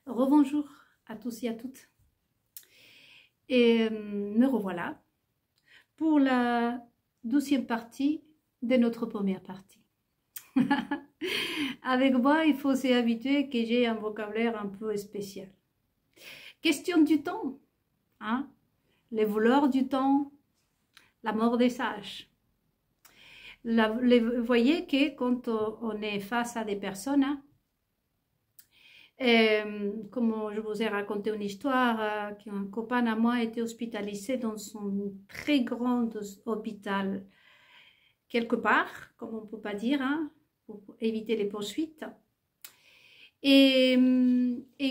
Rebonjour à tous et à toutes. Et me revoilà pour la 12e partie de notre première partie. Avec moi, il faut s'y habituer que j'ai un vocabulaire un peu spécial. Question du temps, hein? Les voleurs du temps, la mort des sages. Vous voyez que quand on est face à des personnes, hein, comme je vous ai raconté une histoire, qu'un copain à moi était hospitalisé dans son très grand hôpital, quelque part, comme on ne peut pas dire, hein, pour éviter les poursuites, et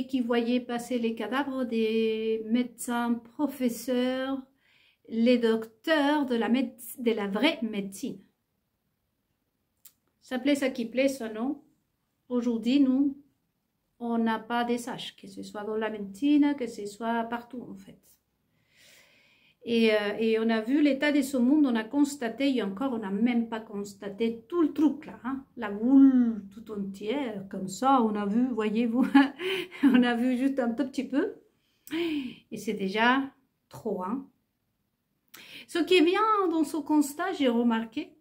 qui voyait passer les cadavres des médecins, professeurs, les docteurs de la vraie médecine. Ça plaît, ça qui plaît, ça non. Aujourd'hui, nous, on n'a pas des sages, que ce soit dans la médecine, que ce soit partout en fait. Et on a vu l'état de ce monde, on a constaté, et encore on n'a même pas constaté tout le truc là, hein, la boule tout entière, comme ça, on a vu, voyez-vous, on a vu juste un tout petit peu, et c'est déjà trop, hein. Ce qui est bien dans ce constat, j'ai remarqué,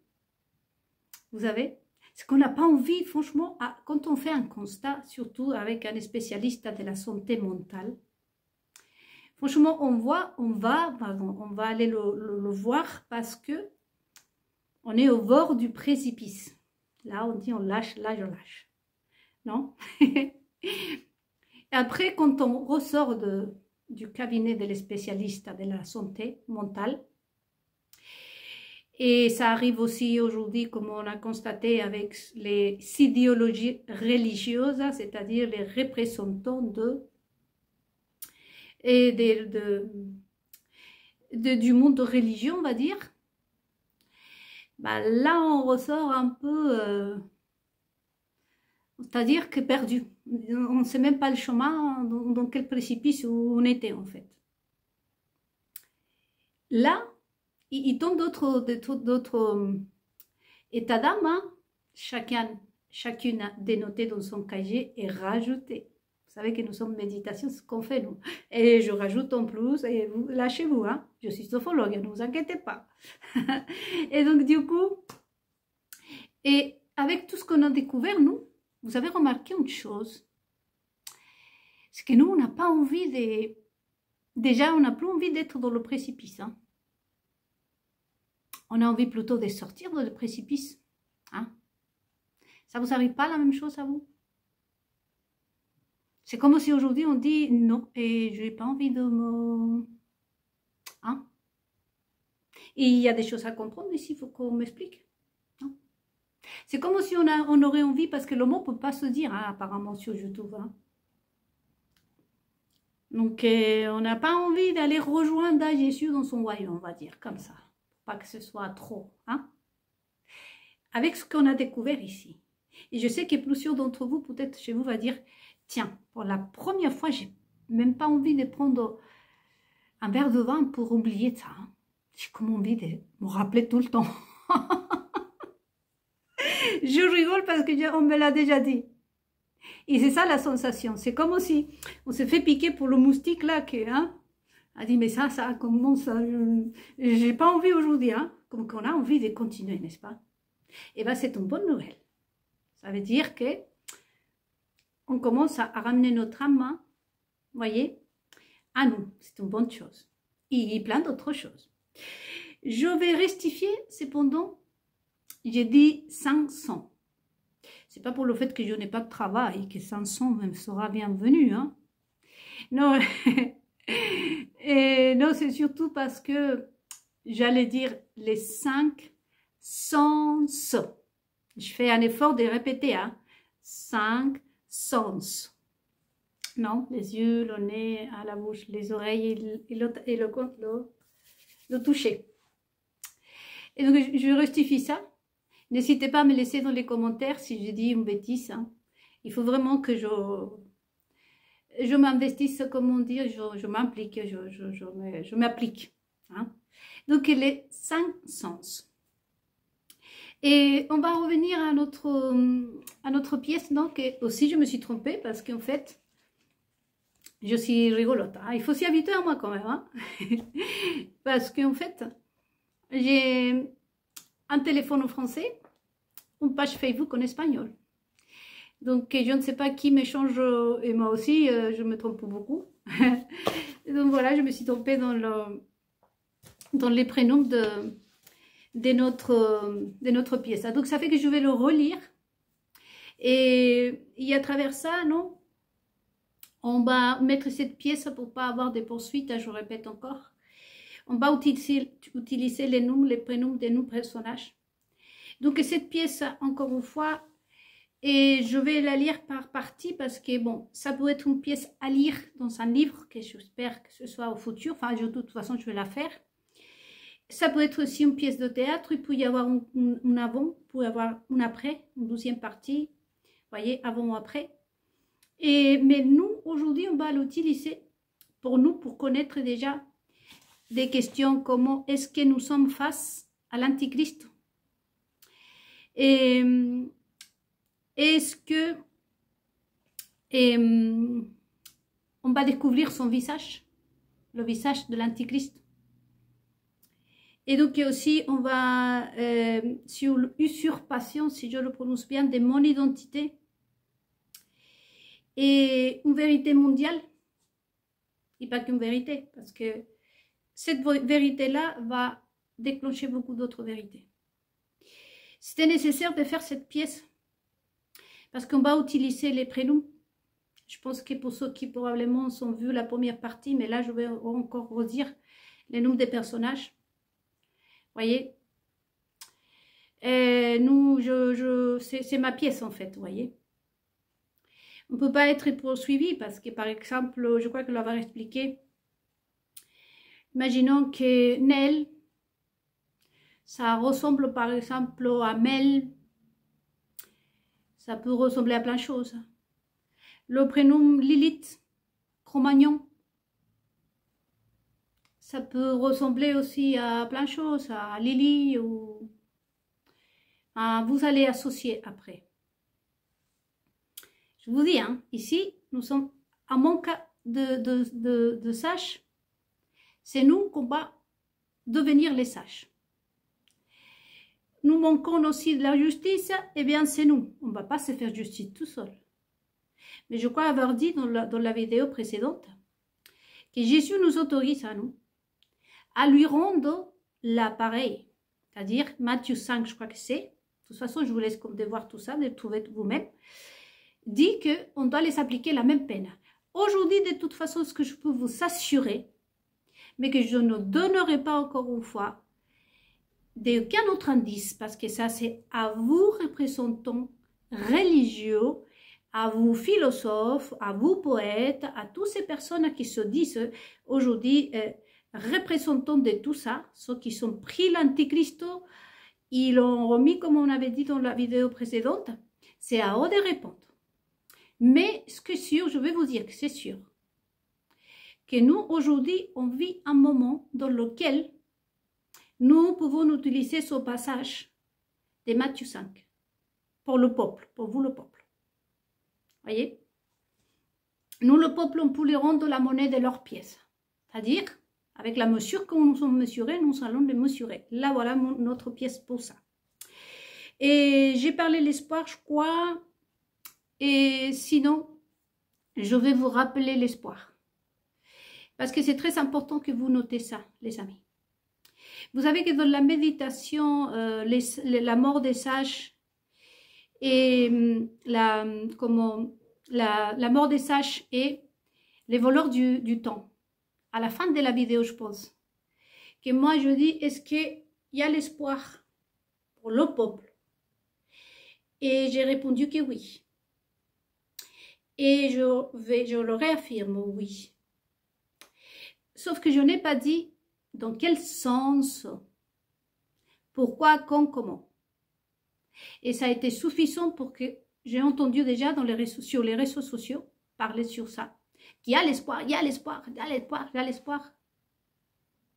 vous savez, c'est qu'on n'a pas envie, franchement, quand on fait un constat, surtout avec un spécialiste de la santé mentale, franchement, on va aller le voir parce que on est au bord du précipice. Là, on dit on lâche, là je lâche. Non? Après, quand on ressort du cabinet des spécialistes de la santé mentale, et ça arrive aussi aujourd'hui, comme on a constaté avec les idéologies religieuses, c'est-à-dire les représentants du monde de religion, on va dire. Bah, là, on ressort un peu, c'est-à-dire que perdu. On ne sait même pas le chemin, dans quel précipice où on était en fait. Là, il tombe d'autres états d'âme, hein? Chacune dénotée dans son cahier et rajoutée. Vous savez que nous sommes méditation, c'est ce qu'on fait nous. Et je rajoute en plus, et vous, lâchez-vous, hein? Je suis sophrologue, ne vous inquiétez pas. Et donc du coup, et avec tout ce qu'on a découvert, nous, vous avez remarqué une chose, c'est que nous, on n'a pas envie de... Déjà, on n'a plus envie d'être dans le précipice, hein? On a envie plutôt de sortir de le précipice. Hein? Ça vous arrive pas la même chose à vous? C'est comme si aujourd'hui on dit non, et je n'ai pas envie de me... Hein? Et il y a des choses à comprendre ici, il faut qu'on m'explique. C'est comme si on aurait envie, parce que le mot ne peut pas se dire, hein, apparemment sur YouTube. Hein? Donc on n'a pas envie d'aller rejoindre Jésus dans son royaume, on va dire, comme ça. Pas que ce soit trop, hein, avec ce qu'on a découvert ici. Et je sais que plusieurs d'entre vous, peut-être chez vous, va dire, tiens, pour la première fois, j'ai même pas envie de prendre un verre de vin pour oublier ça. Hein. J'ai comme envie de me rappeler tout le temps. Je rigole parce que on me l'a déjà dit. Et c'est ça la sensation. C'est comme si on se fait piquer pour le moustique là, que, hein, a dit, mais ça commence à... J'ai pas envie aujourd'hui, hein, comme qu'on a envie de continuer, n'est-ce pas? Et bien, c'est une bonne nouvelle. Ça veut dire que on commence à ramener notre âme, hein, voyez, à nous. C'est une bonne chose. Et plein d'autres choses. Je vais rectifier, cependant, j'ai dit 500. C'est pas pour le fait que je n'ai pas de travail, que 500 même sera bienvenu, hein. Non, et non, c'est surtout parce que j'allais dire les 5 sens. Je fais un effort de répéter, hein. 5 sens. Non, les yeux, le nez, à la bouche, les oreilles et le toucher. Et donc, je rectifie ça. N'hésitez pas à me laisser dans les commentaires si je dis une bêtise. Hein. Il faut vraiment que je m'investisse, comme on dit, je m'implique, je m'applique. Hein. Donc, les 5 sens. Et on va revenir à notre pièce. Donc, aussi, je me suis trompée parce qu'en fait, Je suis rigolote, hein. Il faut s'y habituer à moi quand même, hein. Parce qu'en fait, j'ai un téléphone en français, une page Facebook en espagnol. Donc, je ne sais pas qui m'échange, et moi aussi, je me trompe beaucoup. Donc voilà, je me suis trompée dans les prénoms de notre pièce. Donc, ça fait que je vais le relire. Et à travers ça, non, on va mettre cette pièce pour ne pas avoir des poursuites, hein, je répète encore. On va utiliser les noms, les prénoms de nos personnages. Donc, cette pièce, encore une fois, et je vais la lire par partie parce que, bon, ça peut être une pièce à lire dans un livre, que j'espère que ce soit au futur. Enfin, de toute façon, je vais la faire. Ça peut être aussi une pièce de théâtre. Il peut y avoir un avant, il peut y avoir un après, une deuxième partie. Vous voyez, avant ou après. Mais nous, aujourd'hui, on va l'utiliser pour nous, pour connaître déjà des questions comme est-ce que nous sommes face à l'Antichrist? Et est-ce que on va découvrir son visage, le visage de l'Antichrist? Et donc aussi, on va sur l'usurpation, si je le prononce bien, de mon identité et une vérité mondiale. Et pas qu'une vérité, parce que cette vérité-là va déclencher beaucoup d'autres vérités. C'était nécessaire de faire cette pièce parce qu'on va utiliser les prénoms. Je pense que pour ceux qui probablement ont vu la première partie, mais là je vais encore redire les noms des personnages. Voyez, nous, c'est ma pièce en fait, voyez. On ne peut pas être poursuivi parce que, par exemple, je crois que l'avoir expliqué. Imaginons que Nel, ça ressemble par exemple à Mel. Ça peut ressembler à plein de choses. Le prénom Lilith, Cro-Magnon. Ça peut ressembler aussi à plein de choses, à Lily ou... vous allez associer après. Je vous dis, hein, ici, nous sommes à manque de sages. C'est nous qu'on va devenir les sages. Nous manquons aussi de la justice, eh bien c'est nous. On ne va pas se faire justice tout seul. Mais je crois avoir dit dans la vidéo précédente que Jésus nous autorise à nous à lui rendre l'appareil. C'est-à-dire Matthieu 5, je crois que c'est. De toute façon, je vous laisse de voir tout ça, de trouver vous-même. Dit qu'on doit les appliquer la même peine. Aujourd'hui, de toute façon, ce que je peux vous assurer, mais que je ne donnerai pas encore une fois, d'aucun autre indice, parce que ça c'est à vous représentants religieux, à vous philosophes, à vous poètes, à toutes ces personnes qui se disent aujourd'hui représentants de tout ça, ceux qui sont pris l'antichrist, ils l'ont remis comme on avait dit dans la vidéo précédente, c'est à eux de répondre. Mais ce que c'est sûr, je vais vous dire que c'est sûr, que nous aujourd'hui on vit un moment dans lequel nous pouvons utiliser ce passage de Matthieu 5 pour le peuple, pour vous le peuple. Voyez? Nous le peuple, on peut les rendre la monnaie de leurs pièces. C'est-à-dire, avec la mesure que nous sommes mesurés, nous allons les mesurer. Là, voilà notre pièce pour ça. Et j'ai parlé de l'espoir, je crois. Et sinon, je vais vous rappeler l'espoir. Parce que c'est très important que vous notez ça, les amis. Vous savez que dans la méditation, la mort des sages et la mort des sages et les voleurs du temps. À la fin de la vidéo, je pense. Que moi, je dis, est-ce qu'il y a l'espoir pour le peuple? Et j'ai répondu que oui. Et je le réaffirme, oui. Sauf que je n'ai pas dit dans quel sens, pourquoi, quand, comment. Et ça a été suffisant pour que j'ai entendu déjà sur les réseaux sociaux parler sur ça. Qu'il y a l'espoir, il y a l'espoir, il y a l'espoir, il y a l'espoir.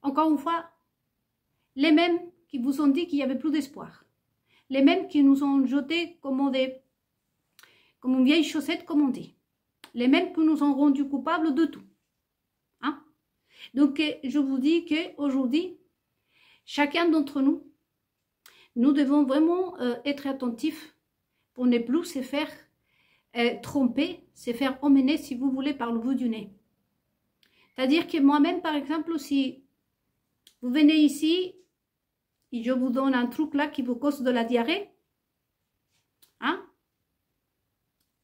Encore une fois, les mêmes qui vous ont dit qu'il n'y avait plus d'espoir. Les mêmes qui nous ont jeté comme une vieille chaussette, comme on dit. Les mêmes qui nous ont rendus coupables de tout. Hein? Donc, je vous dis qu'aujourd'hui, chacun d'entre nous, nous devons vraiment être attentifs pour ne plus se faire tromper, se faire emmener, si vous voulez, par le bout du nez. C'est-à-dire que moi-même, par exemple, si vous venez ici et je vous donne un truc là qui vous cause de la diarrhée, hein?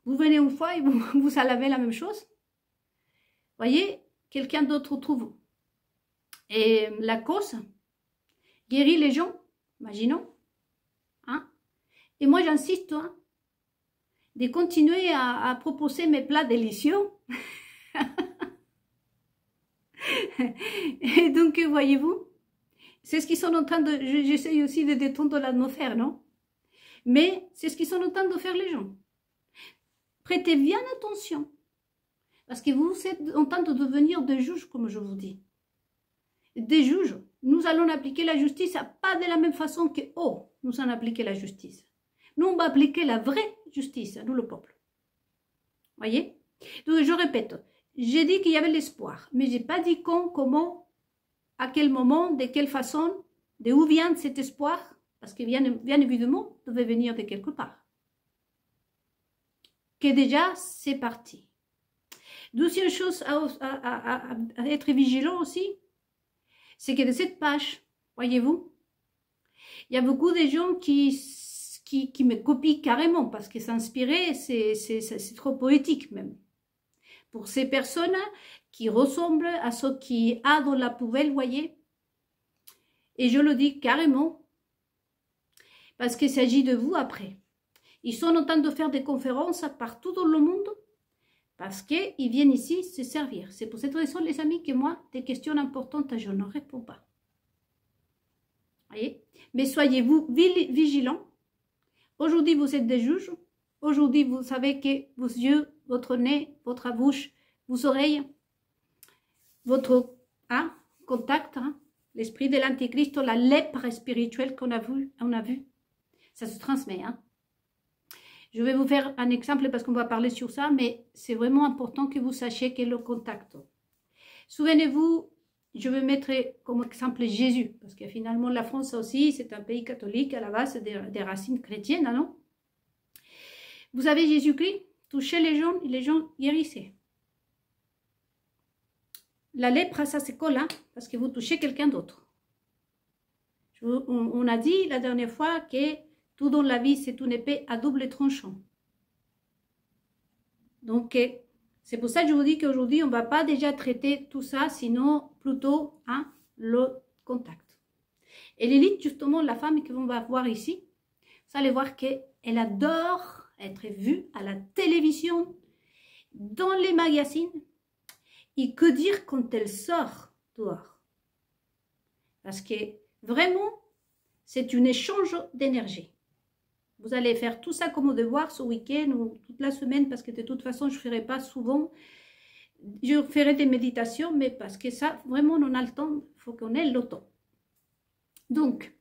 Vous venez une fois et vous avez la même chose. Voyez, quelqu'un d'autre trouve. Et la cause guérit les gens, imaginons. Hein? Et moi, j'insiste hein, de continuer à proposer mes plats délicieux. Et donc, voyez-vous, c'est ce qu'ils sont en train de... J'essaye aussi de détendre l'atmosphère, non? Mais c'est ce qu'ils sont en train de faire les gens. Prêtez bien attention. Parce que vous êtes en train de devenir des juges, comme je vous dis. Des juges. Nous allons appliquer la justice pas de la même façon que oh, nous allons appliquer la justice. Nous, on va appliquer la vraie justice, nous le peuple. Voyez? Donc, je répète, j'ai dit qu'il y avait l'espoir, mais je n'ai pas dit quand, comment, à quel moment, de quelle façon, de où vient cet espoir, parce que bien évidemment, devait venir de quelque part. Que déjà, c'est parti. Deuxième chose à être vigilant aussi, c'est que de cette page, voyez-vous, il y a beaucoup de gens qui me copient carrément, parce que s'inspirer, c'est trop poétique même. Pour ces personnes qui ressemblent à ce qui a dans la poubelle, voyez. Et je le dis carrément, parce qu'il s'agit de vous après. Ils sont en train de faire des conférences partout dans le monde, parce qu'ils viennent ici se servir. C'est pour cette raison, les amis, que moi, des questions importantes, je ne réponds pas. Voyez? Mais soyez-vous vigilants. Aujourd'hui, vous êtes des juges. Aujourd'hui, vous savez que vos yeux, votre nez, votre bouche, vos oreilles, votre contact, l'esprit de l'antéchrist, la lèpre spirituelle qu'on a vu, ça se transmet. Hein. Je vais vous faire un exemple parce qu'on va parler sur ça, mais c'est vraiment important que vous sachiez que le contact. Souvenez-vous, je vais mettre comme exemple Jésus, parce que finalement la France aussi, c'est un pays catholique à la base des racines chrétiennes, non? Vous avez Jésus-Christ, touchez les gens guérissaient. La lèpre, ça se colle, hein, parce que vous touchez quelqu'un d'autre. On a dit la dernière fois que tout dans la vie, c'est une épée à double tranchant. Donc, c'est pour ça que je vous dis qu'aujourd'hui, on ne va pas déjà traiter tout ça, sinon plutôt le contact. Et l'élite, justement, la femme que l'on va voir ici, vous allez voir qu'elle adore être vue à la télévision, dans les magazines, et que dire quand elle sort dehors. Parce que vraiment, c'est un échange d'énergie. Vous allez faire tout ça comme devoir ce week-end ou toute la semaine, parce que de toute façon, je ne ferai pas souvent. Je ferai des méditations, mais parce que ça, vraiment, on a le temps, il faut qu'on ait le temps. Donc,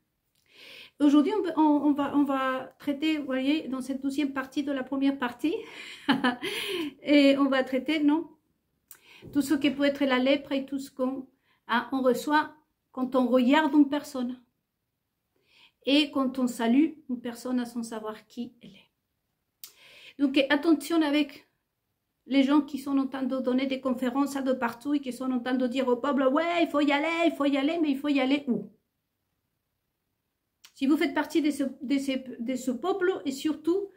aujourd'hui, on va traiter, vous voyez, dans cette deuxième partie de la première partie, et on va traiter, non, tout ce qui peut être la lèpre et tout ce qu'on on reçoit quand on regarde une personne. Et quand on salue une personne sans savoir qui elle est. Donc attention avec les gens qui sont en train de donner des conférences de partout et qui sont en train de dire au peuple, ouais, il faut y aller, mais il faut y aller où? Si vous faites partie de ce peuple, et surtout,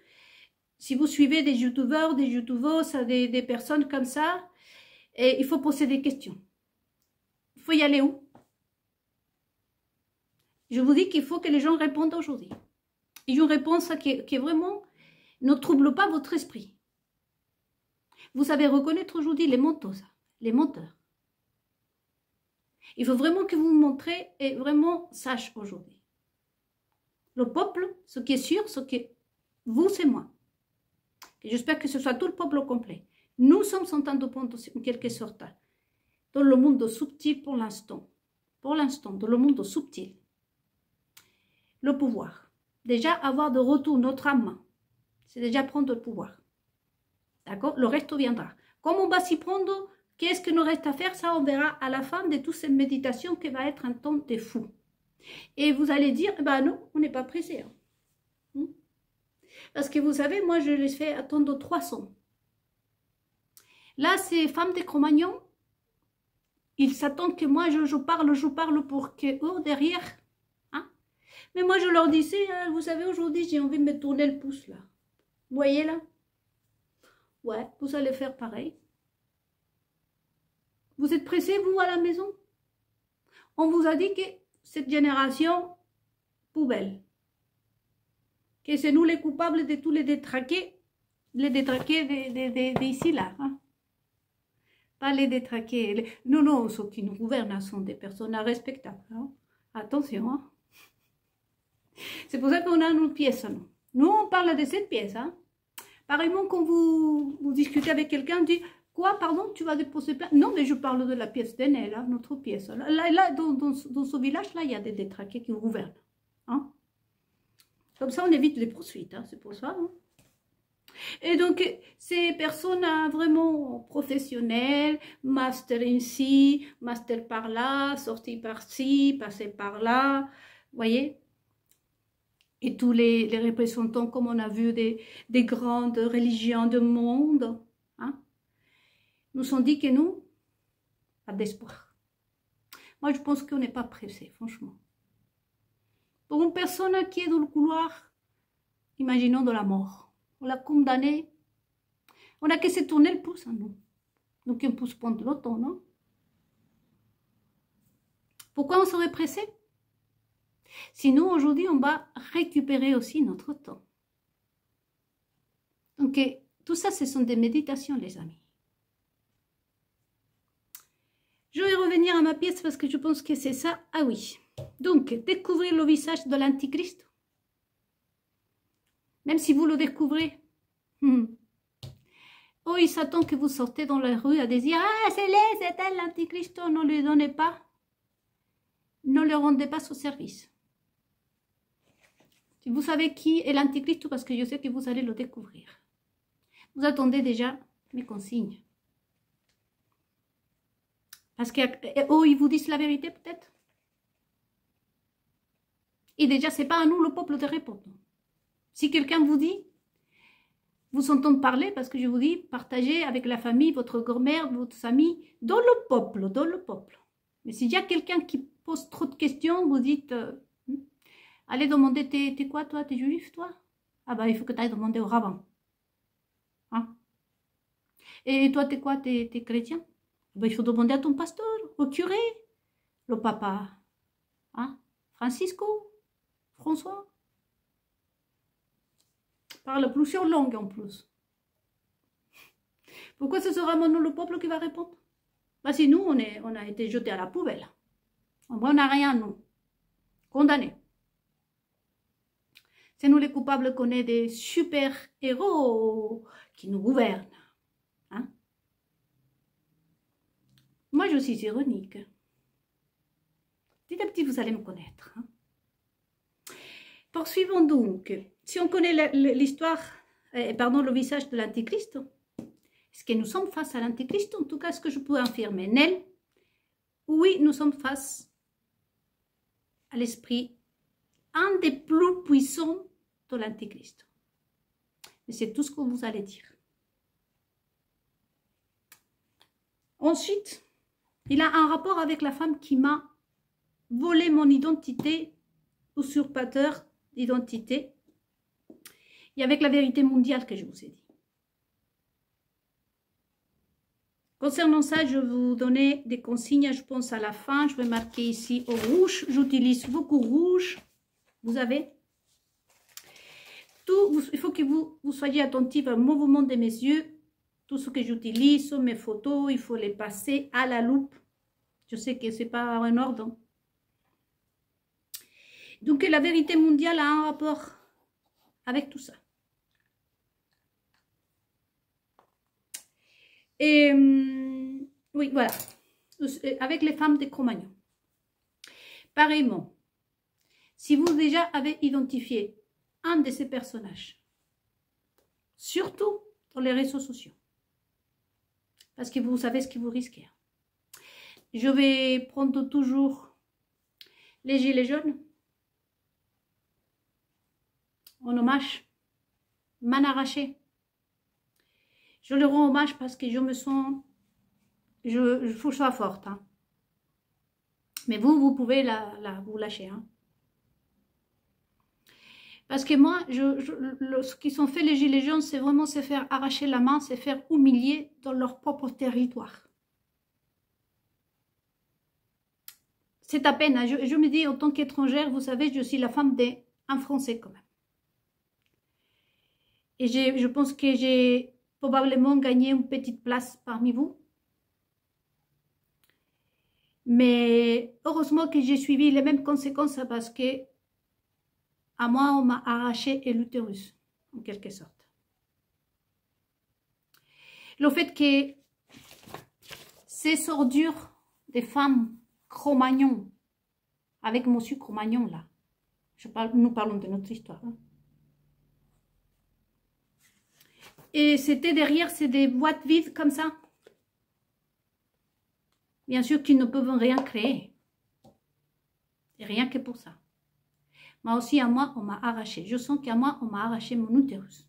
si vous suivez des youtubeurs, des youtubeuses, des personnes comme ça, il faut poser des questions. Il faut y aller où? Je vous dis qu'il faut que les gens répondent aujourd'hui. Et une réponse qui vraiment ne trouble pas votre esprit. Vous savez reconnaître aujourd'hui les menteuses, les menteurs. Il faut vraiment que vous vous montrez et vraiment sache aujourd'hui. Le peuple, ce qui est sûr, ce que vous, c'est moi. Et j'espère que ce soit tout le peuple complet. Nous sommes en train de prendre en quelque sorte dans le monde subtil pour l'instant. Pour l'instant, dans le monde subtil. Le pouvoir. Déjà, avoir de retour notre âme, c'est déjà prendre le pouvoir. D'accord? Le reste viendra. Comme on va s'y prendre, qu'est-ce que nous reste à faire? Ça, on verra à la fin de toute cette méditation qui va être un temps de fou. Et vous allez dire, ben non, on n'est pas pressé. Hein. Parce que vous savez, moi, je les fais attendre 300. Là, ces femmes de Cro-Magnon, ils s'attendent que moi, je parle pour que eux, derrière. Hein? Mais moi, je leur disais, hein, vous savez, aujourd'hui, j'ai envie de me tourner le pouce, là. Vous voyez, là? Ouais, vous allez faire pareil. Vous êtes pressés, vous, à la maison? On vous a dit que cette génération, poubelle. Que c'est nous les coupables de tous les détraqués d'ici, là. Hein? Pas les détraqués. Non, non, ceux qui nous gouvernent sont des personnes respectables. Hein? Attention. Hein? C'est pour ça qu'on a nos pièces. Nous, on parle de cette pièce. Hein? Pareillement, quand vous discutez avec quelqu'un, dit quoi, pardon, tu vas déposer plainte? Non, mais je parle de la pièce d'Enel, hein, notre pièce. Là dans ce village-là, il y a des détraqués qui gouvernent. Hein? Comme ça, on évite les poursuites. Hein? C'est pour ça. Hein? Et donc, ces personnes vraiment professionnelles, master ici, master par là, sorti par-ci, passé par là, vous voyez? Et tous les représentants, comme on a vu, des grandes religions du monde, hein, nous ont dit que nous, pas d'espoir. Moi, je pense qu'on n'est pas pressé, franchement. Pour une personne qui est dans le couloir, imaginons de la mort. On l'a condamné. On n'a que se tourner le pouce à nous. Donc, un pouce prendre l'automne, non? Pourquoi on serait pressé? Sinon, aujourd'hui, on va récupérer aussi notre temps. Donc, tout ça, ce sont des méditations, les amis. Je vais revenir à ma pièce parce que je pense que c'est ça. Ah oui. Donc, découvrir le visage de l'Antichrist. Même si vous le découvrez. Oh, il s'attend que vous sortez dans la rue à dire « Ah, c'est elle l'Antichrist, ne lui donnez pas. Ne le rendez pas son service. » Si vous savez qui est l'Antichrist, parce que je sais que vous allez le découvrir. Vous attendez déjà mes consignes. Parce que, oh, ils vous disent la vérité peut-être. Et déjà, ce n'est pas à nous, le peuple, de répondre. Si quelqu'un vous dit, vous entendez parler, parce que je vous dis, partagez avec la famille, votre grand-mère, votre amis, dans le peuple, dans le peuple. Mais s'il y a quelqu'un qui pose trop de questions, vous dites, allez demander, t'es quoi toi, t'es juif toi? Ah bah il faut que tu ailles demander au rabbin. Hein? Et toi, t'es quoi, t'es chrétien? Ben, il faut demander à ton pasteur, au curé, le papa, hein? Francisco, François. Parle plusieurs langues en plus. Pourquoi ce sera maintenant le peuple qui va répondre? Parce que nous, on a été jetés à la poubelle. On n'a rien, nous. Condamnés. C'est nous les coupables qu'on est des super-héros qui nous gouvernent. Hein? Moi, je suis ironique. Petit à petit, vous allez me connaître. Hein? Poursuivons donc. Si on connaît l'histoire, le visage de l'Antichrist, est-ce que nous sommes face à l'Antichrist? En tout cas, est-ce que je peux affirmer? Nel? Oui, nous sommes face à l'esprit, un des plus puissants de l'Antichrist. Mais c'est tout ce que vous allez dire. Ensuite, il a un rapport avec la femme qui m'a volé mon identité, usurpateur d'identité, et avec la vérité mondiale que je vous ai dit. Concernant ça, je vais vous donner des consignes, je pense à la fin, je vais marquer ici au rouge, j'utilise beaucoup rouge, vous avez tout, il faut que vous soyez attentifs au mouvement de mes yeux, tout ce que j'utilise, mes photos, il faut les passer à la loupe, je sais que ce n'est pas en ordre. Donc la vérité mondiale a un rapport avec tout ça. Et oui, voilà, avec les femmes de Cro-Magnon. Pareillement, si vous déjà avez identifié un de ces personnages, surtout dans les réseaux sociaux, Parce que vous savez ce que vous risquez. Je vais prendre toujours les gilets jaunes en hommage, m'en arracher. Je leur rends hommage parce que je me sens, je faut que je sois forte. Hein. Mais vous pouvez vous lâcher. Hein. Parce que moi, ce qu'ils sont fait les gilets jaunes, c'est vraiment se faire arracher la main, se faire humilier dans leur propre territoire. C'est à peine. Hein. Je me dis, en tant qu'étrangère, vous savez, je suis la femme d'un Français quand même. Et je pense que j'ai probablement gagné une petite place parmi vous. Mais heureusement que j'ai suivi les mêmes conséquences parce que à moi, on m'a arraché l'utérus, en quelque sorte. Le fait que ces ordures des femmes Cro-Magnon, avec monsieur Cro-Magnon là, nous parlons de notre histoire. Hein. Et c'était derrière, c'est des boîtes vides comme ça. Bien sûr qu'ils ne peuvent rien créer. Et rien que pour ça. Moi aussi, à moi, on m'a arraché. Je sens qu'à moi, on m'a arraché mon utérus.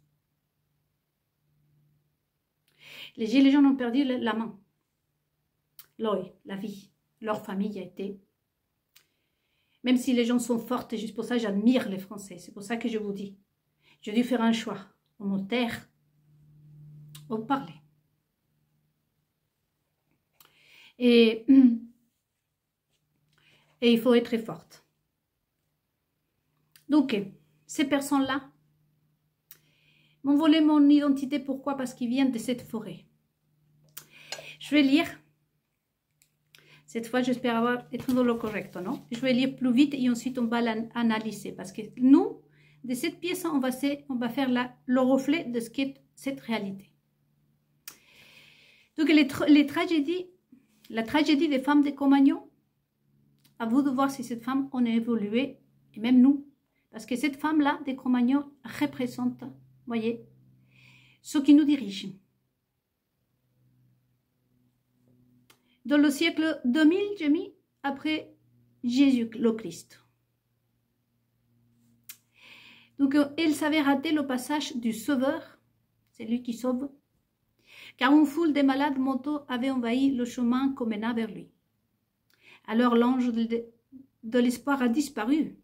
Les gilets jaunes ont perdu la main, l'œil, la vie. Leur famille a été... Même si les gens sont fortes, et juste pour ça, j'admire les Français. C'est pour ça que je vous dis. J'ai dû faire un choix. On me taire, on parler. Et il faut être très forte. Donc, ces personnes-là m'ont volé mon identité. Pourquoi? Parce qu'ils viennent de cette forêt. Je vais lire. Cette fois, j'espère être dans le correct, non? Je vais lire plus vite et ensuite on va l'analyser. Parce que nous, de cette pièce, on va faire le reflet de ce qu'est cette réalité. Donc, les tragédies, la tragédie des femmes de Cro-Magnon, à vous de voir si cette femme en a évolué, et même nous. Parce que cette femme-là, des Cro-Magnon, représente, voyez, ceux qui nous dirigent. Dans le siècle 2000, j'ai mis après Jésus le Christ. Donc, elle savait rater le passage du Sauveur, c'est lui qui sauve, car une foule de malades mentaux avait envahi le chemin qu'on mena vers lui. Alors l'ange de l'espoir a disparu.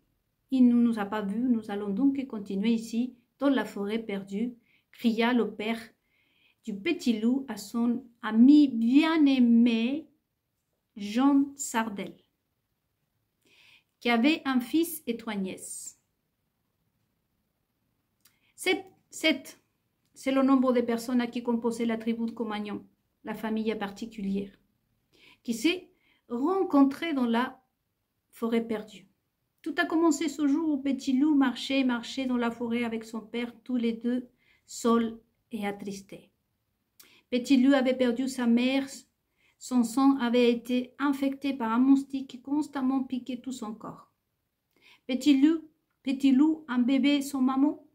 Il ne nous a pas vus, nous allons donc continuer ici, dans la forêt perdue, cria le père du petit loup à son ami bien-aimé Jean Sardel, qui avait un fils et 3 nièces. 7, c'est le nombre de personnes à qui composait la tribu de Cro-Magnon, la famille particulière, qui s'est rencontrée dans la forêt perdue. Tout a commencé ce jour où Petit Loup marchait dans la forêt avec son père, tous les deux, seuls et attristés. Petit Loup avait perdu sa mère, son sang avait été infecté par un moustique qui constamment piquait tout son corps. Petit Loup, un bébé sans maman,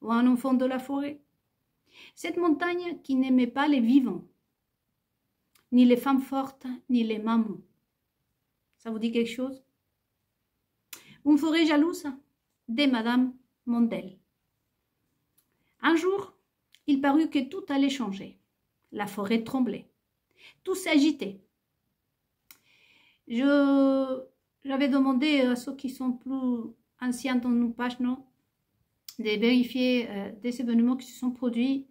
ou un enfant de la forêt. Cette montagne qui n'aimait pas les vivants, ni les femmes fortes, ni les mamans. Ça vous dit quelque chose? Une forêt jalouse de Madame Mondel. Un jour, il parut que tout allait changer. La forêt tremblait. Tout s'agitait. J'avais demandé à ceux qui sont plus anciens dans nos pages, non, de vérifier des événements qui se sont produits.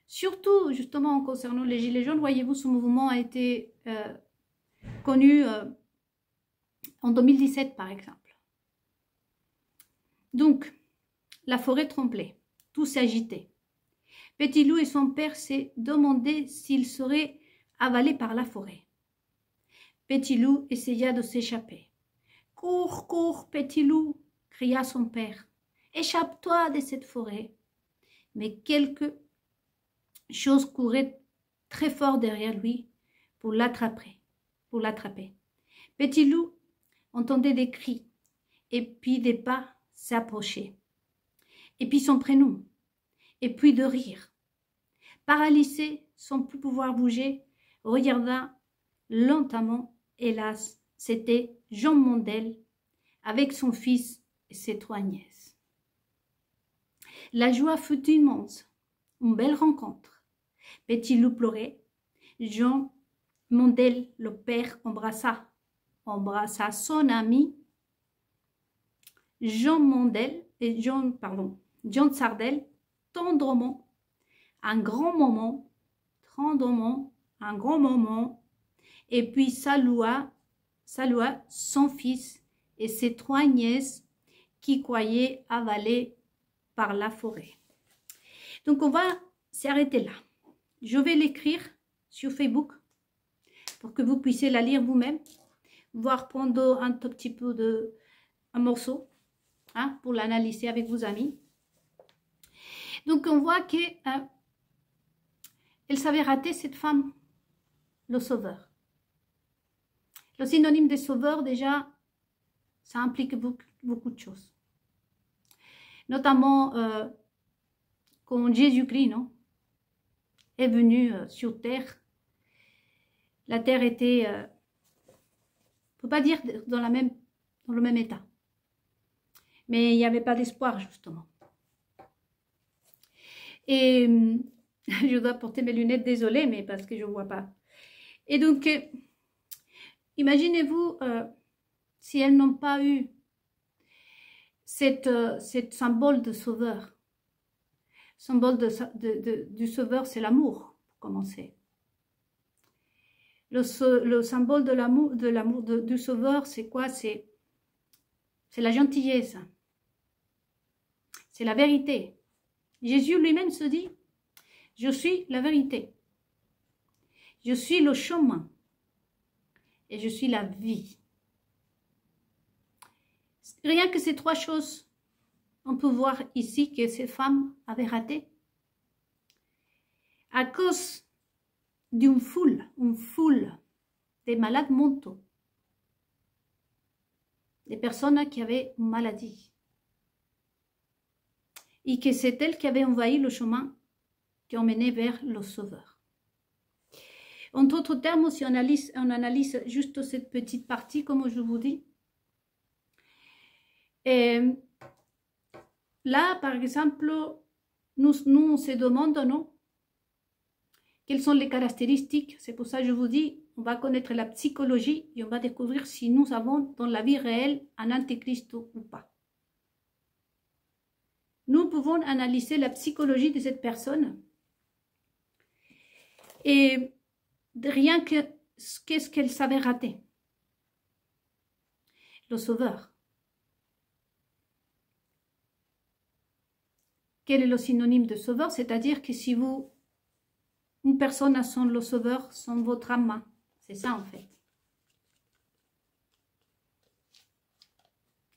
Surtout, justement, concernant les Gilets jaunes, voyez-vous, ce mouvement a été connu en 2017, par exemple. Donc, la forêt tremblait, tout s'agitait. Petit Loup et son père s'est demandé s'ils seraient avalés par la forêt. Petit Loup essaya de s'échapper. « Cours, cours, Petit Loup !» cria son père. « Échappe-toi de cette forêt !» Mais quelque chose courait très fort derrière lui pour l'attraper. Petit Loup entendait des cris et puis des pas s'approcher. Et puis son prénom, et puis de rire. Paralysé, sans plus pouvoir bouger, regarda lentement. Hélas, c'était Jean Mondel avec son fils et ses 3 nièces. La joie fut immense, une belle rencontre. Petit loup pleurait. Jean Mondel, le père, embrassa son ami. Jean Sardel, tendrement, un grand moment, et puis salua son fils et ses 3 nièces qui croyaient avaler par la forêt. Donc on va s'arrêter là. Je vais l'écrire sur Facebook pour que vous puissiez la lire vous-même, voire prendre un tout petit peu de un morceau pour l'analyser avec vos amis. Donc on voit que elle savait rater cette femme, le sauveur. Le synonyme de sauveur, déjà, ça implique beaucoup de choses. Notamment quand Jésus-Christ est venu sur terre, la terre était, on ne peut pas dire dans le même état. Mais il n'y avait pas d'espoir, justement. Et je dois porter mes lunettes, désolée, mais parce que je ne vois pas. Et donc, imaginez-vous si elles n'ont pas eu cette symbole de sauveur. Le symbole du sauveur, c'est l'amour, pour commencer. Le symbole de l'amour du sauveur, c'est quoi? C'est la gentillesse. C'est la vérité. Jésus lui-même se dit, je suis la vérité. Je suis le chemin. Et je suis la vie. Rien que ces 3 choses, on peut voir ici que ces femmes avaient raté. À cause d'une foule des malades mentaux, des personnes qui avaient une maladie. Et que c'est elles qui avaient envahi le chemin qui emmenait vers le Sauveur. En d'autres termes, si on analyse juste cette petite partie, comme je vous dis, et là, par exemple, nous on se demande, non, quelles sont les caractéristiques. C'est pour ça que je vous dis, on va connaître la psychologie et on va découvrir si nous avons dans la vie réelle un antéchrist ou pas. Nous pouvons analyser la psychologie de cette personne et rien que qu'est-ce qu'elle savait rater. Le Sauveur. Quel est le synonyme de Sauveur? C'est-à-dire que si vous, une personne a son le Sauveur, son votre âme, c'est ça en fait.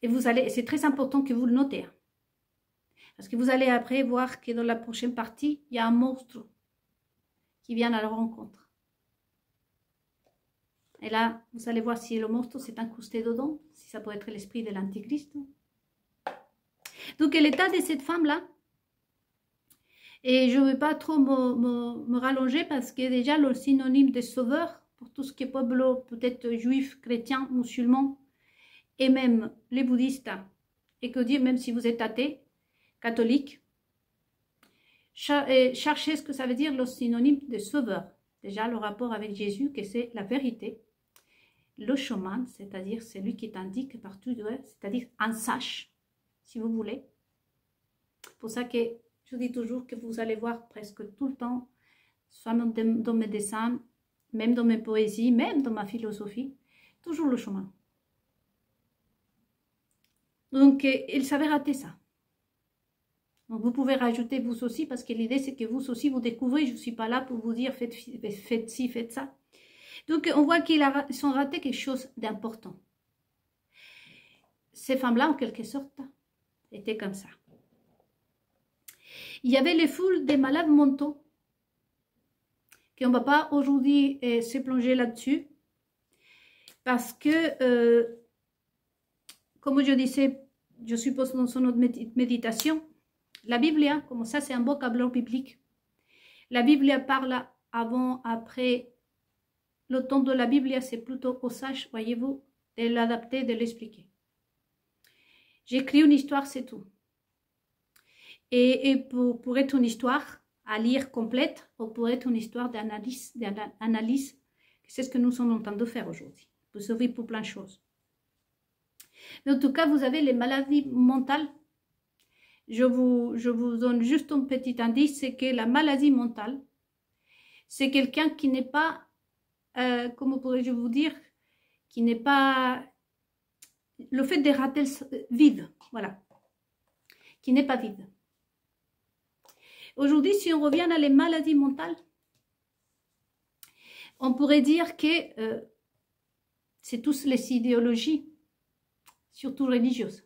Et vous allez, c'est très important que vous le notez. Parce que vous allez après voir que dans la prochaine partie, il y a un monstre qui vient à la rencontre. Et là, vous allez voir si le monstre s'est incrusté dedans, si ça peut être l'esprit de l'Antichrist. Donc, l'état de cette femme-là, et je ne vais pas trop me rallonger parce que déjà, le synonyme de sauveur, pour tout ce qui est peuple, peut-être juif, chrétien, musulman, et même les bouddhistes, et que dire, même si vous êtes athée, catholique, cherchez ce que ça veut dire le synonyme de sauveur. Déjà le rapport avec Jésus, que c'est la vérité, le chemin, c'est-à-dire celui qui t'indique partout, c'est-à-dire un sage, si vous voulez. C'est pour ça que je dis toujours que vous allez voir presque tout le temps, soit dans mes dessins, même dans mes poésies, même dans ma philosophie, toujours le chemin. Donc, il savait rater ça. Donc, vous pouvez rajouter vous aussi, parce que l'idée, c'est que vous aussi, vous découvrez. Je ne suis pas là pour vous dire, faites ci, faites ça. Donc, on voit qu'ils ont raté quelque chose d'important. Ces femmes-là, en quelque sorte, étaient comme ça. Il y avait les foules des malades mentaux, qu'on ne va pas aujourd'hui se plonger là-dessus, parce que, comme je disais, je suppose dans son autre méditation, la Bible, comme ça c'est un vocabulaire biblique, la Bible parle avant, après. Le temps de la Bible, c'est plutôt aux sages, voyez-vous, de l'adapter, de l'expliquer. J'écris une histoire, c'est tout. Et pour être une histoire à lire complète, ou pour être une histoire d'analyse, c'est ce que nous sommes en train de faire aujourd'hui. Vous servir pour plein de choses. Mais en tout cas, vous avez les maladies mentales. Je vous donne juste un petit indice, c'est que la maladie mentale, c'est quelqu'un qui n'est pas, comment pourrais-je vous dire, qui n'est pas, le fait de rater vide, voilà, qui n'est pas vide. Aujourd'hui, si on revient à les maladies mentales, on pourrait dire que c'est tous les idéologies, surtout religieuses,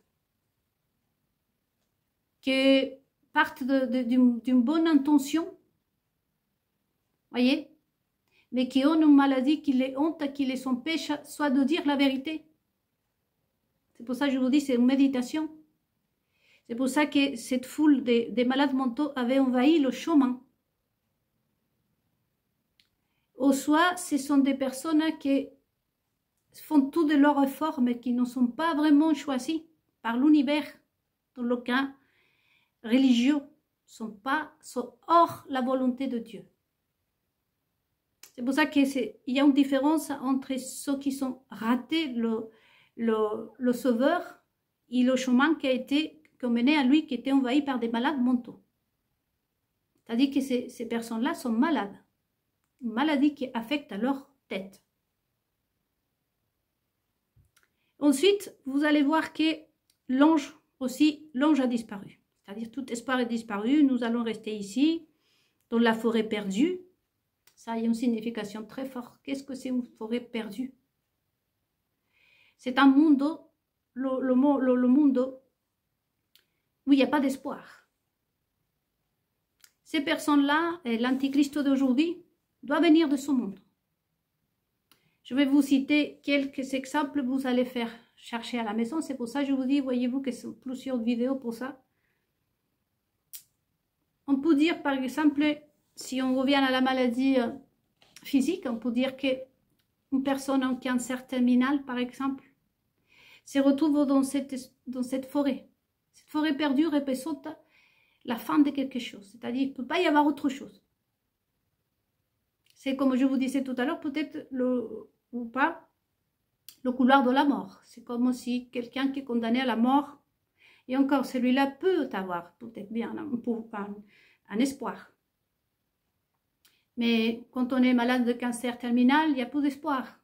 qui partent d'une bonne intention, voyez, mais qui ont une maladie qui les honte, qui les empêche soit de dire la vérité. C'est pour ça que je vous dis, c'est une méditation. C'est pour ça que cette foule des malades mentaux avait envahi le chemin. Ou soit, ce sont des personnes qui font tout de leur effort, mais qui ne sont pas vraiment choisis par l'univers, dans le cas religieux, sont hors la volonté de Dieu. C'est pour ça qu'il y a une différence entre ceux qui sont ratés le sauveur et le chemin qui a mené à lui, qui était envahi par des malades mentaux. C'est-à-dire que ces personnes-là sont malades. Une maladie qui affecte leur tête. Ensuite, vous allez voir que l'ange a disparu. C'est-à-dire tout espoir est disparu, nous allons rester ici, dans la forêt perdue. Ça a une signification très forte. Qu'est-ce que c'est une forêt perdue? C'est un monde, le monde où il n'y a pas d'espoir. Ces personnes-là, l'antichrist d'aujourd'hui, doit venir de ce monde. Je vais vous citer quelques exemples, vous allez faire chercher à la maison. C'est pour ça que je vous dis, voyez-vous que c'est plusieurs vidéos pour ça. On peut dire, par exemple, si on revient à la maladie physique, on peut dire qu'une personne en cancer terminal, par exemple, se retrouve dans cette forêt. Cette forêt perdue représente la fin de quelque chose. C'est-à-dire qu'il ne peut pas y avoir autre chose. C'est comme je vous disais tout à l'heure, peut-être ou pas, le couloir de la mort. C'est comme si quelqu'un qui est condamné à la mort, et encore celui-là peut avoir peut-être bien un espoir. Mais quand on est malade de cancer terminal, il n'y a plus d'espoir.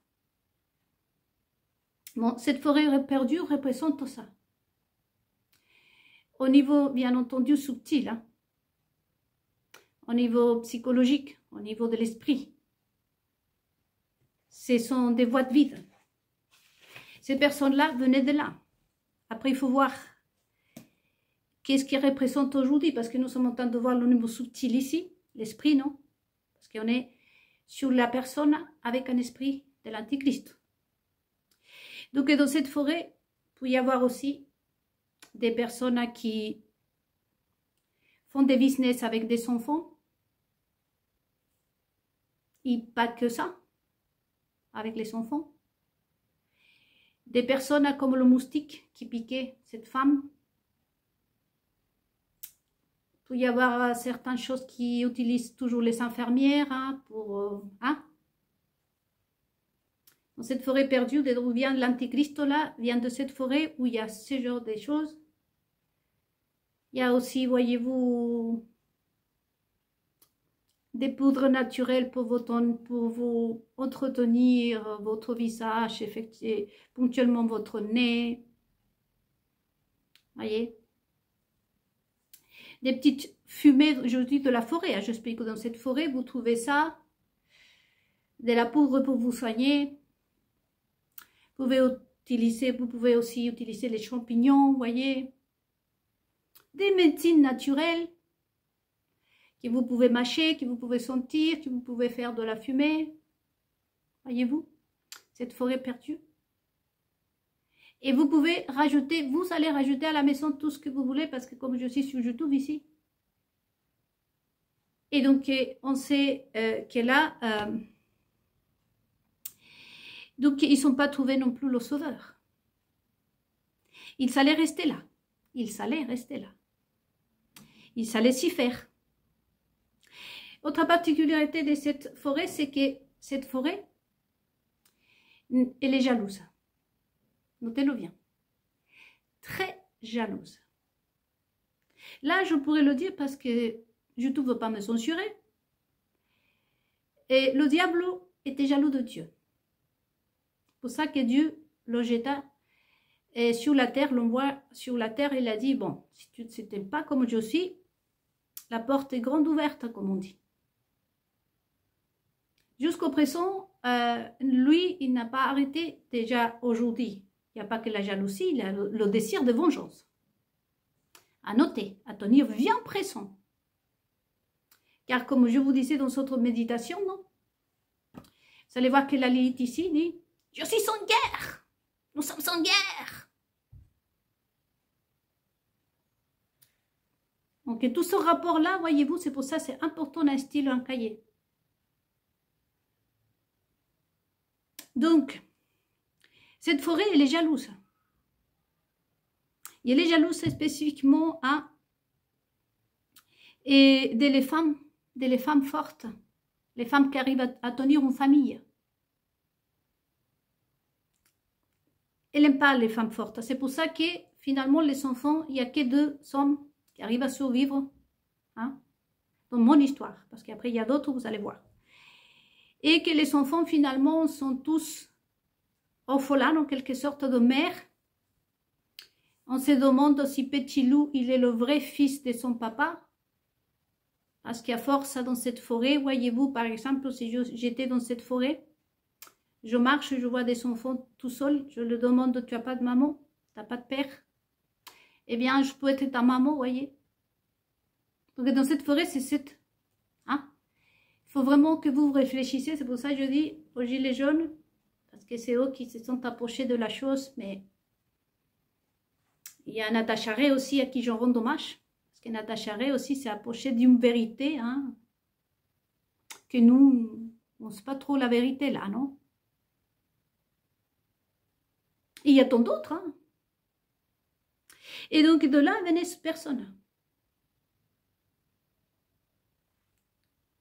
Bon, cette forêt perdue représente ça. Au niveau, bien entendu, subtil, hein. Au niveau psychologique, au niveau de l'esprit. Ce sont des voies de vide. Ces personnes-là venaient de là. Après, il faut voir qu'est-ce qui représente aujourd'hui, parce que nous sommes en train de voir le niveau subtil ici, l'esprit, non? Parce qu'on est sur la personne avec un esprit de l'antichrist. Donc, dans cette forêt, il peut y avoir aussi des personnes qui font des business avec des enfants. Et pas que ça, avec les enfants. Des personnes comme le moustique qui piquait cette femme. Il peut y avoir certaines choses qui utilisent toujours les infirmières pour... Dans cette forêt perdue, d'où vient l'antichrist là, vient de cette forêt où il y a ce genre de choses. Il y a aussi, voyez-vous, des poudres naturelles pour vous entretenir votre visage, effectuer ponctuellement votre nez. Voyez? Des petites fumées, je dis de la forêt. J'explique que dans cette forêt, vous trouvez ça. De la poudre pour vous soigner. Vous pouvez aussi utiliser les champignons, voyez. Des médecines naturelles. Que vous pouvez mâcher, que vous pouvez sentir, que vous pouvez faire de la fumée. Voyez-vous, cette forêt perdue. Et vous pouvez rajouter, vous allez rajouter à la maison tout ce que vous voulez, parce que comme je suis sur YouTube ici, Et donc, on sait que là, donc ils ne sont pas trouvés non plus le sauveur. Ils allaient rester là. Ils allaient rester là. Ils allaient s'y faire. Autre particularité de cette forêt, c'est que cette forêt, elle est jalouse. Notez-le bien. Très jalouse. Là, je pourrais le dire parce que YouTube ne veut pas me censurer. Et le diable était jaloux de Dieu. C'est pour ça que Dieu le jeta sur la terre, l'envoie sur la terre. Il a dit, bon, si tu ne t'aimes pas comme je suis, la porte est grande ouverte, comme on dit. Jusqu'au présent, lui, il n'a pas arrêté déjà aujourd'hui. Il n'y a pas que la jalousie, il a le désir de vengeance. À noter, à tenir bien présent. Car comme je vous disais dans notre méditation, non, vous allez voir que la Lilith ici dit « Je suis en guerre, nous sommes en guerre ». Donc tout ce rapport-là, voyez-vous, c'est pour ça que c'est important d'instiller un cahier. Donc, cette forêt, elle est jalouse. Et elle est jalouse spécifiquement des femmes fortes, les femmes qui arrivent à tenir une famille. Elle n'aime pas les femmes fortes. C'est pour ça que finalement, les enfants, il n'y a que 2 hommes qui arrivent à survivre hein, dans mon histoire. Parce qu'après, il y a d'autres, vous allez voir. Et que les enfants, finalement, sont tous orphelins, en quelque sorte de mère. On se demande si Petit Loup, il est le vrai fils de son papa. Parce qu'à force, dans cette forêt, voyez-vous, par exemple, si j'étais dans cette forêt, je marche, je vois des enfants tout seuls, je leur demande, tu n'as pas de maman, tu n'as pas de père. Eh bien, je peux être ta maman, voyez. Donc dans cette forêt, c'est cette... Hein? Il faut vraiment que vous réfléchissiez, c'est pour ça que je dis aux gilets jaunes, parce que c'est eux qui se sont approchés de la chose, mais il y a Natacha Ray aussi à qui j'en rends hommage, parce que Natacha Ray aussi s'est approchée d'une vérité, hein, que nous, on ne sait pas trop la vérité là, non? Et il y a tant d'autres, hein. Et donc de là venait cette personne.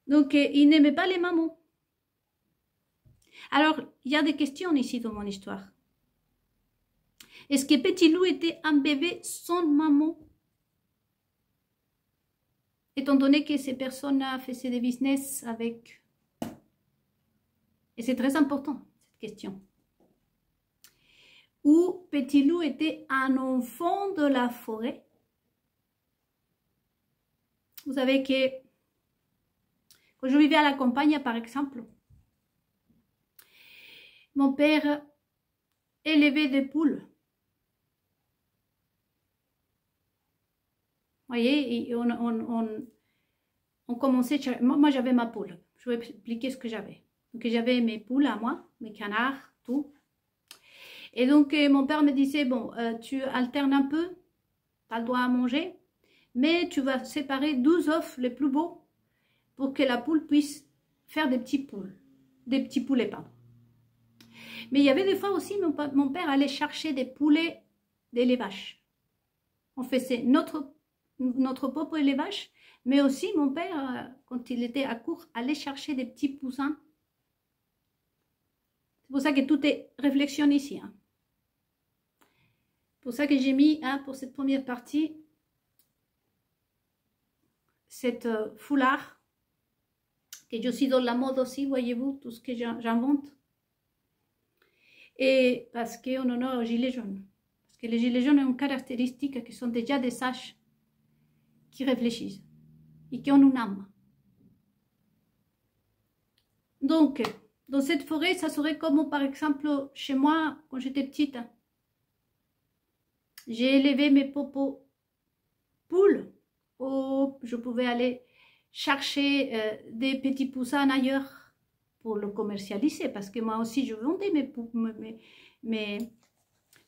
Donc il n'aimait pas les mamans. Alors, il y a des questions ici dans mon histoire. Est-ce que Petit Loup était un bébé sans maman? Étant donné que ces personnes faisaient des business avec... Et c'est très important, cette question. Ou Petit Loup était un enfant de la forêt? Vous savez que quand je vivais à la campagne, par exemple, mon père élevait des poules. Vous voyez, et on commençait... Moi, j'avais ma poule. Je vais expliquer ce que j'avais. Donc, j'avais mes poules à moi, mes canards, tout. Et donc, mon père me disait, bon, tu alternes un peu, tu as le droit à manger, mais tu vas séparer 12 œufs les plus beaux pour que la poule puisse faire des petits poules, des petits poulets, pardon. Mais il y avait des fois aussi, mon père allait chercher des poulets d'élevage. On faisait notre propre élevage, mais aussi mon père, quand il était à court, allait chercher des petits poussins. C'est pour ça que tout est réflexion ici. Hein. C'est pour ça que j'ai mis, hein, pour cette première partie, cette foulard, que je suis dans la mode aussi, voyez-vous, tout ce que j'invente. Et parce qu'on en a aux gilets jaunes. Parce que les gilets jaunes ont une caractéristique qui sont déjà des sages qui réfléchissent et qui ont une âme. Donc, dans cette forêt, ça serait comme par exemple chez moi, quand j'étais petite. J'ai élevé mes popos poules. Ou je pouvais aller chercher des petits poussins ailleurs pour le commercialiser. Parce que moi aussi, je vendais mes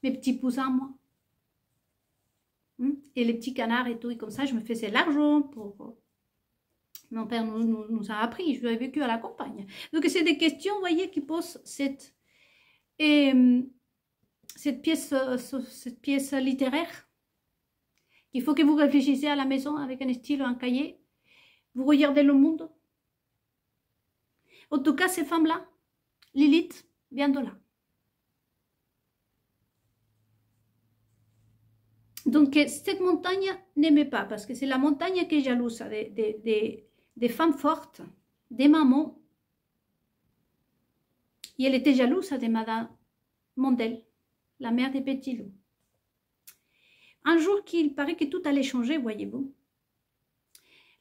petits poussins, moi. Et les petits canards et tout. Et comme ça, je me faisais l'argent pour Mon père nous a appris, je l'ai vécu à la campagne. Donc c'est des questions, vous voyez, qui posent cette pièce littéraire. Il faut que vous réfléchissiez à la maison avec un stylo, un cahier. Vous regardez le monde. En tout cas, ces femmes-là, Lilith vient de là. Donc, cette montagne n'aimait pas, parce que c'est la montagne qui est jalouse des femmes fortes, des mamans. Et elle était jalouse de Madame Mondel, la mère des petits loups. Un jour qu'il paraît que tout allait changer, voyez-vous.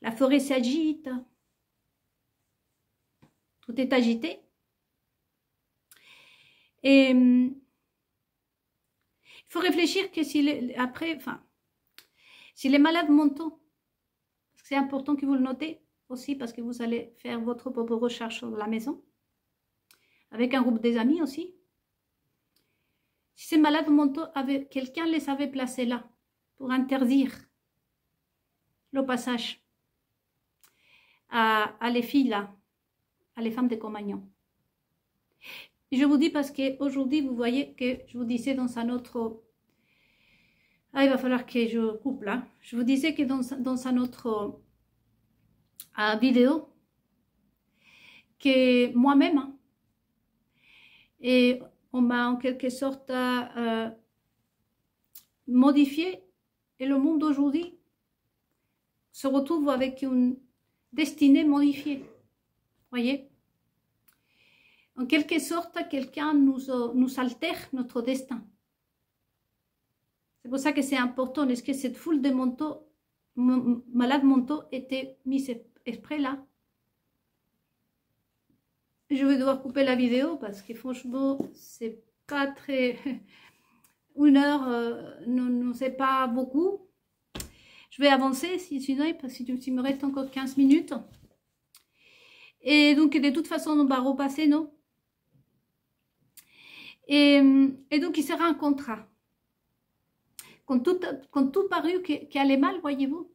La forêt s'agite, tout est agité. Et il faut réfléchir que si les malades mentaux, c'est important que vous le notez aussi parce que vous allez faire votre propre recherche sur la maison, avec un groupe des amis aussi. Si ces malades mentaux, quelqu'un les avait placés là pour interdire le passage à les filles là, à les femmes des compagnons. Je vous dis parce qu'aujourd'hui, vous voyez que je vous disais dans un autre... Ah, il va falloir que je coupe là. Je vous disais que dans un autre vidéo, que moi-même, hein, et on m'a en quelque sorte modifié. Et le monde d'aujourd'hui se retrouve avec une destinée modifiée. Voyez? En quelque sorte, quelqu'un nous altère notre destin. C'est pour ça que c'est important. Est-ce que cette foule de malades mentaux était mise exprès là? Je vais devoir couper la vidéo parce que franchement, c'est pas très... 1 heure, non, c'est pas beaucoup. Je vais avancer, sinon, parce qu'il me reste encore 15 minutes. Et donc, de toute façon, on va repasser, non? Et donc, il sera un contrat. Quand tout parut qui allait mal, voyez-vous,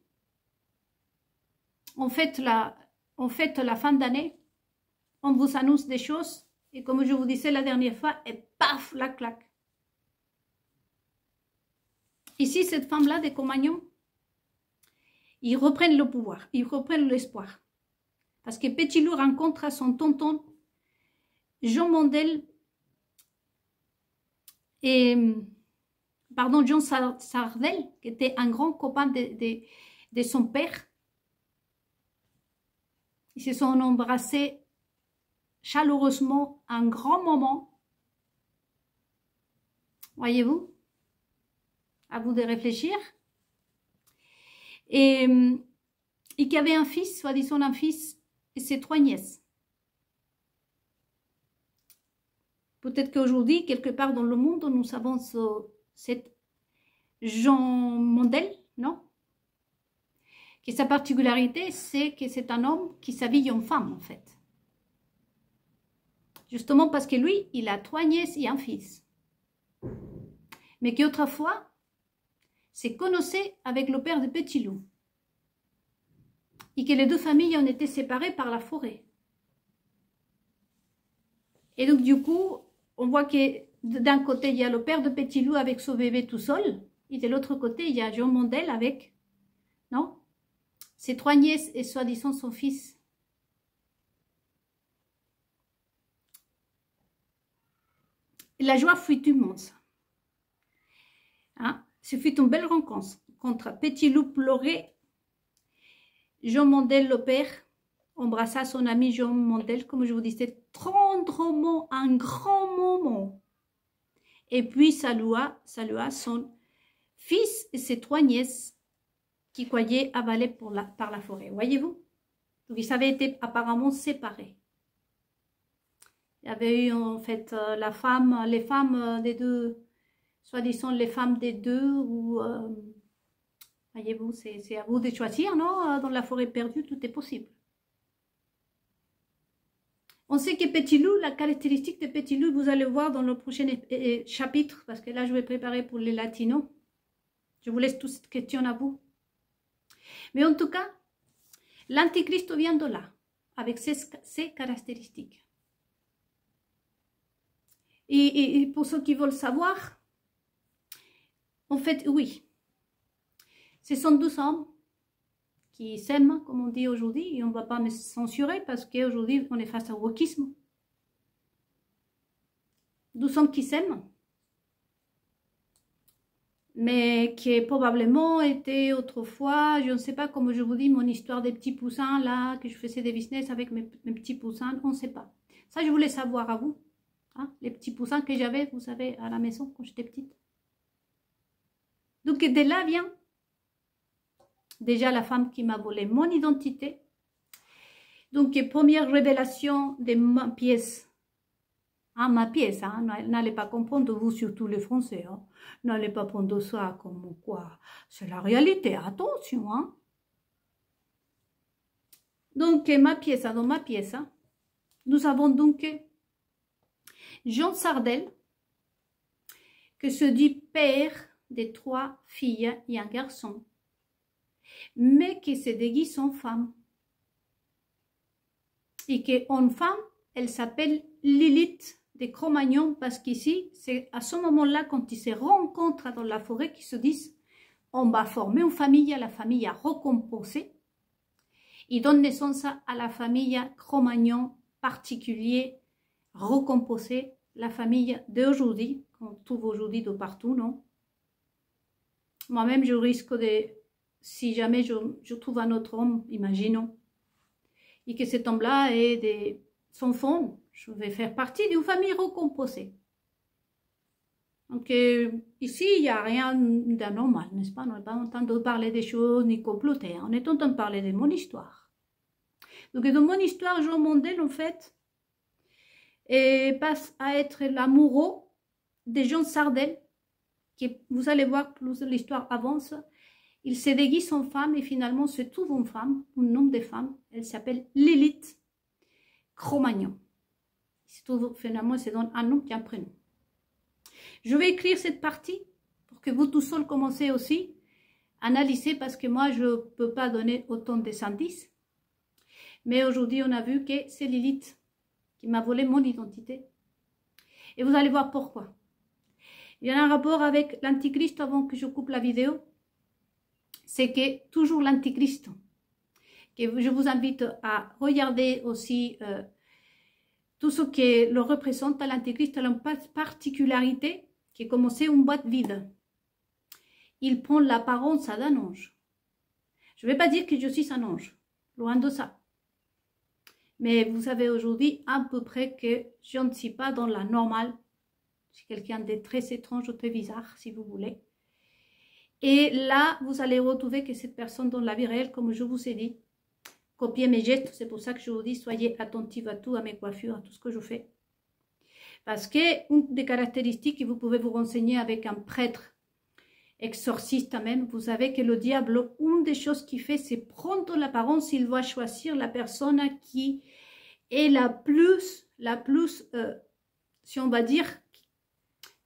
on fête la fin d'année, on vous annonce des choses, et comme je vous disais la dernière fois, et paf, la claque. Ici, cette femme-là, des compagnons, ils reprennent le pouvoir, ils reprennent l'espoir. Parce que Petit Loup rencontre son tonton, Jean Mondel, John Sardel, qui était un grand copain de son père. Ils se sont embrassés chaleureusement un grand moment. Voyez-vous? À vous de réfléchir. Et qui avait un fils, soi-disant un fils, et ses 3 nièces. Peut-être qu'aujourd'hui, quelque part dans le monde, nous avons cette Jean Mondel, non? Et sa particularité, c'est que c'est un homme qui s'habille en femme, en fait. Justement parce que lui, il a 3 nièces et un fils. Mais qu'autrefois, c'est connaissait avec le père de Petit Loup. Et que les 2 familles ont été séparées par la forêt. Et donc, du coup, on voit que d'un côté, il y a le père de Petit Loup avec son bébé tout seul. Et de l'autre côté, il y a Jean Mondel avec, non, ses 3 nièces et soi-disant son fils. La joie fut immense. Hein? Ce fut une belle rencontre. Contre Petit Loup pleurait. Jean Mondel, le père, embrassa son ami Jean Mondel, comme je vous disais, tendrement, un grand moment. Et puis salua son fils et ses 3 nièces qui croyaient avalés par la forêt. Voyez-vous? Donc ils avaient été apparemment séparés. Il y avait eu en fait les femmes des 2, soi-disant les femmes des 2, ou voyez-vous, c'est à vous de choisir, non? Dans la forêt perdue, tout est possible. On sait que Petit Loup, la caractéristique de Petit Loup, vous allez voir dans le prochain chapitre, parce que là, je vais préparer pour les latinos. Je vous laisse toute cette question à vous. Mais en tout cas, L'antichrist vient de là, avec ses caractéristiques. Et pour ceux qui veulent savoir, en fait, oui, ce sont 2 hommes qui s'aiment, comme on dit aujourd'hui, et on ne va pas me censurer parce qu'aujourd'hui, on est face au wokisme. 2 hommes qui s'aiment, mais qui probablement étaient autrefois, je ne sais pas, comme je vous dis, mon histoire des petits poussins, là, que je faisais des business avec mes petits poussins, on ne sait pas. Ça, je voulais savoir à vous, hein, les petits poussins que j'avais, vous savez, à la maison quand j'étais petite. Donc, de là vient déjà la femme qui m'a volé mon identité. Donc, première révélation de ma pièce. Hein, ma pièce, hein, n'allez pas comprendre, vous surtout les Français, hein, n'allez pas prendre ça comme quoi, c'est la réalité, attention. Hein. Donc, ma pièce, dans ma pièce, hein, nous avons donc Jean Sardel, que se dit père de 3 filles et un garçon, mais qui se déguise en femme. Et qu'en femme, elle s'appelle Lilith de Cro-Magnon, parce qu'ici, c'est à ce moment-là, quand ils se rencontrent dans la forêt, qu'ils se disent, on va former une famille, la famille à recompenser. Ils donnent naissance à la famille Cro-Magnon particulier, recomposée, la famille d'aujourd'hui, qu'on trouve aujourd'hui de partout, non? Moi-même, je risque de, si jamais je trouve un autre homme, imaginons, et que cet homme-là est de son fond, je vais faire partie d'une famille recomposée. Donc, ici, il n'y a rien d'anormal, n'est-ce pas? On n'est pas en train de parler des choses ni comploter, on est en train de parler de mon histoire. Donc, dans mon histoire, Jean Mondel, en fait, passe à être l'amoureux de Jean Sardel, qui, vous allez voir, plus l'histoire avance, il se déguise en femme et finalement se trouve en femme, un nom de femme, elle s'appelle Lilith Cro-Magnon. Il se trouve finalement, elle se donne un nom et un prénom. Je vais écrire cette partie pour que vous tout seul commencez aussi à analyser parce que moi je ne peux pas donner autant des indices. Mais aujourd'hui on a vu que c'est Lilith qui m'a volé mon identité. Et vous allez voir pourquoi. Il y a un rapport avec l'antichrist avant que je coupe la vidéo. C'est que toujours l'antichrist, que je vous invite à regarder aussi tout ce qui le représente. L'antichrist a une particularité qui est comme c'est une boîte vide. Il prend l'apparence d'un ange. Je ne vais pas dire que je suis un ange, loin de ça. Mais vous savez aujourd'hui à peu près que je ne suis pas dans la normale. Je suis quelqu'un de très étrange, très bizarre, si vous voulez. Et là, vous allez retrouver que cette personne dans la vie réelle, comme je vous ai dit, copier mes gestes. C'est pour ça que je vous dis, soyez attentifs à tout, à mes coiffures, à tout ce que je fais. Parce que une des caractéristiques que vous pouvez vous renseigner avec un prêtre exorciste même, vous savez que le diable, une des choses qu'il fait, c'est prendre l'apparence, il va choisir la personne qui est la plus si on va dire,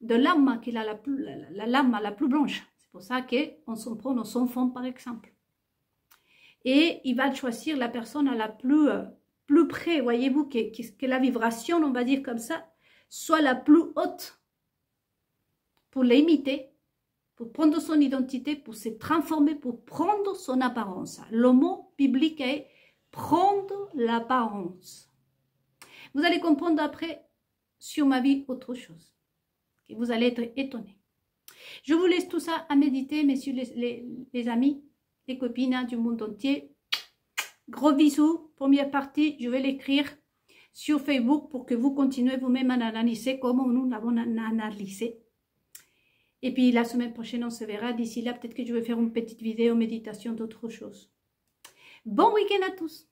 de l'âme, qu'il a la lame la plus blanche. C'est pour ça qu'on s'en prend nos enfants, par exemple. Et il va choisir la personne à la plus près, voyez-vous, que la vibration, on va dire comme ça, soit la plus haute pour l'imiter, pour prendre son identité, pour se transformer, pour prendre son apparence. Le mot biblique est prendre l'apparence. Vous allez comprendre après sur ma vie autre chose. Et vous allez être étonnés. Je vous laisse tout ça à méditer, messieurs les amis, les copines du monde entier. Gros bisous. Première partie, je vais l'écrire sur Facebook pour que vous continuez vous-même à analyser comment nous l'avons analysé. Et puis la semaine prochaine, on se verra. D'ici là, peut-être que je vais faire une petite vidéo méditation d'autre chose. Bon week-end à tous.